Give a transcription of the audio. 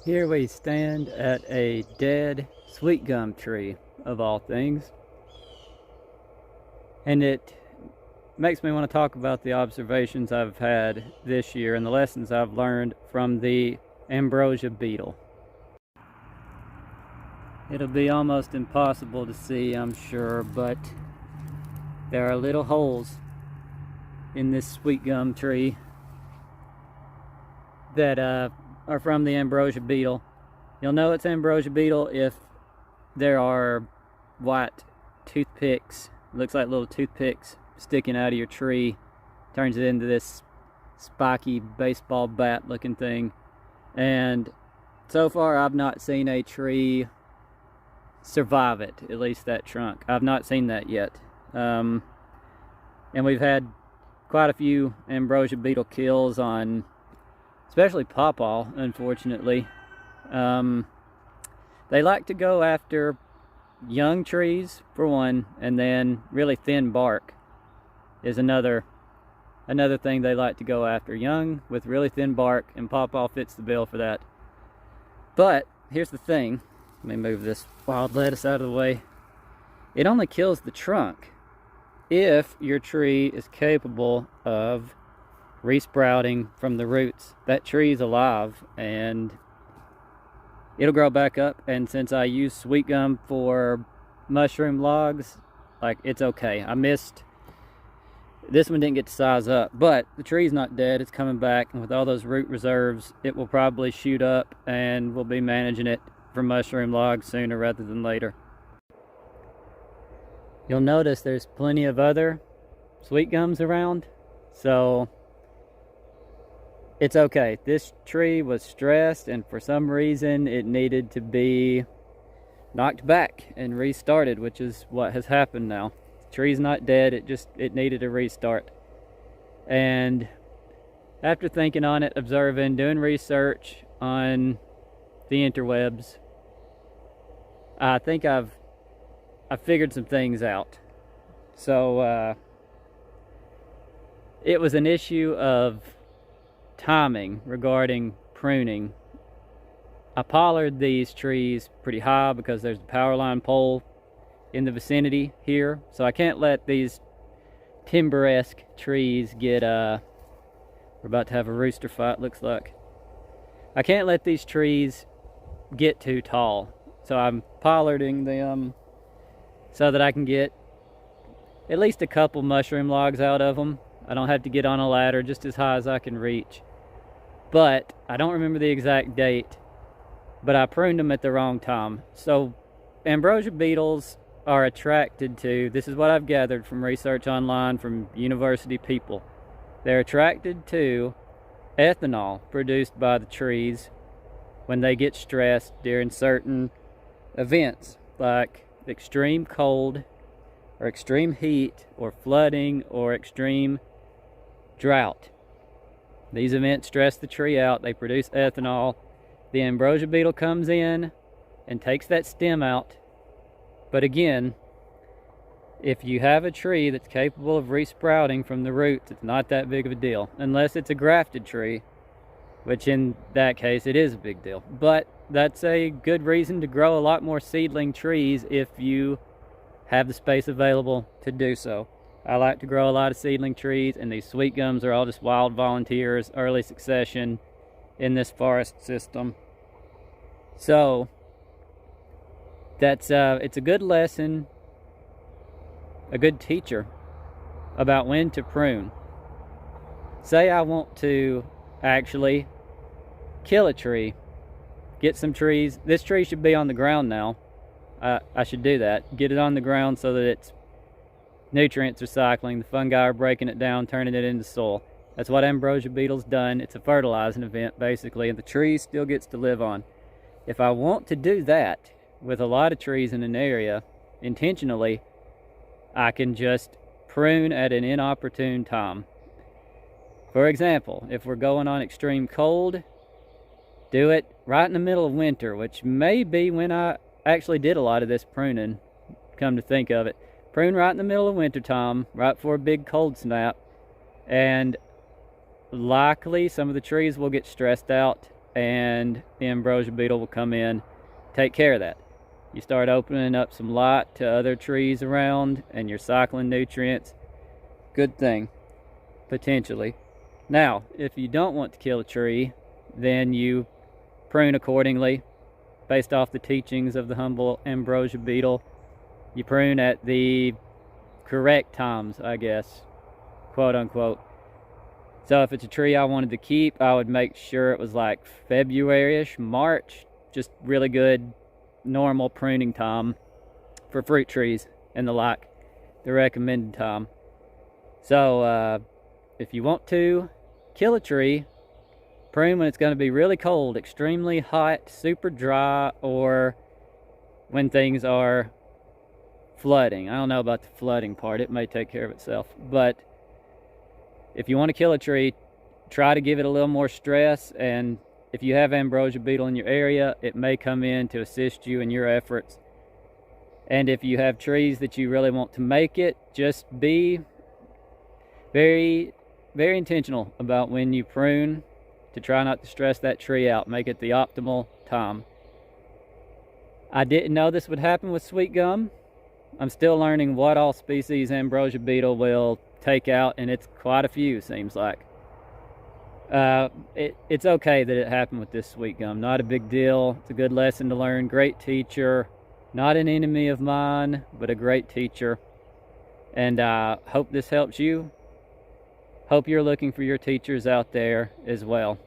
Here we stand at a dead sweet gum tree, of all things. And it makes me want to talk about the observations I've had this year and the lessons I've learned from the Ambrosia beetle. It'll be almost impossible to see, I'm sure, but there are little holes in this sweet gum tree that are from the Ambrosia beetle. You'll know it's Ambrosia beetle if there are white toothpicks, looks like little toothpicks sticking out of your tree. Turns it into this spiky baseball bat looking thing. And so far I've not seen a tree survive it, at least that trunk. I've not seen that yet. And we've had quite a few Ambrosia beetle kills on especially pawpaw, unfortunately. They like to go after young trees, for one, and then really thin bark is another thing they like to go after. Young with really thin bark, and pawpaw fits the bill for that. But here's the thing. Let me move this wild lettuce out of the way. It only kills the trunk if your tree is capable of resprouting from the roots. That tree's alive and it'll grow back up, and since I use sweet gum for mushroom logs, like, it's okay. This one didn't get to size up, but the tree's not dead, it's coming back, and with all those root reserves it will probably shoot up, and we'll be managing it for mushroom logs sooner rather than later. You'll notice there's plenty of other sweet gums around, so it's okay. This tree was stressed, and for some reason it needed to be knocked back and restarted, which is what has happened now. The tree's not dead, it needed a restart. And after thinking on it, observing, doing research on the interwebs, I think I've figured some things out. So it was an issue of timing regarding pruning. I pollard these trees pretty high because there's a power line pole in the vicinity here, so I can't let these timber-esque trees get we're about to have a rooster fight, looks like. I can't let these trees get too tall, so I'm pollarding them so that I can get at least a couple mushroom logs out of them. I don't have to get on a ladder, just as high as I can reach. But I don't remember the exact date, but I pruned them at the wrong time. So Ambrosia beetles are attracted to, this is what I've gathered from research online from university people, they're attracted to ethanol produced by the trees when they get stressed during certain events, like extreme cold or extreme heat or flooding or extreme drought. These events stress the tree out, they produce ethanol. The Ambrosia beetle comes in and takes that stem out. But again, if you have a tree that's capable of resprouting from the roots, it's not that big of a deal. Unless it's a grafted tree, which in that case it is a big deal. But that's a good reason to grow a lot more seedling trees if you have the space available to do so. I like to grow a lot of seedling trees, and these sweet gums are all just wild volunteers, early succession in this forest system. So that's it's a good lesson, a good teacher about when to prune. Say I want to actually kill a tree, get some trees. This tree should be on the ground now. I should do that, get it on the ground so that its nutrients are cycling, the fungi are breaking it down, turning it into soil. That's what Ambrosia beetle's done. It's a fertilizing event basically, and the tree still gets to live on. If I want to do that with a lot of trees in an area intentionally, I can just prune at an inopportune time. For example, if we're going on extreme cold, do it right in the middle of winter, which may be when I actually did a lot of this pruning, come to think of it. Prune right in the middle of winter time, right before a big cold snap, and likely some of the trees will get stressed out and the ambrosia beetle will come in, take care of that. You start opening up some light to other trees around, and you're cycling nutrients. Good thing, potentially. Now, if you don't want to kill a tree, then you prune accordingly, based off the teachings of the humble ambrosia beetle. You prune at the correct times, I guess, quote unquote. So if it's a tree I wanted to keep, I would make sure it was like February-ish, March, just really good normal pruning time for fruit trees and the like, the recommended time. So if you want to kill a tree, prune when it's going to be really cold, extremely hot, super dry, or when things are flooding. I don't know about the flooding part, it may take care of itself, but if you want to kill a tree, try to give it a little more stress, and if you have ambrosia beetle in your area, it may come in to assist you in your efforts. And if you have trees that you really want to make it, just be very, very intentional about when you prune, to try not to stress that tree out. Make it the optimal time. I didn't know this would happen with sweet gum. I'm still learning what all species ambrosia beetle will take out, and it's quite a few, seems like. It's okay that it happened with this sweet gum. Not a big deal. It's a good lesson to learn. Great teacher. Not an enemy of mine, but a great teacher. And I hope this helps you. Hope you're looking for your teachers out there as well.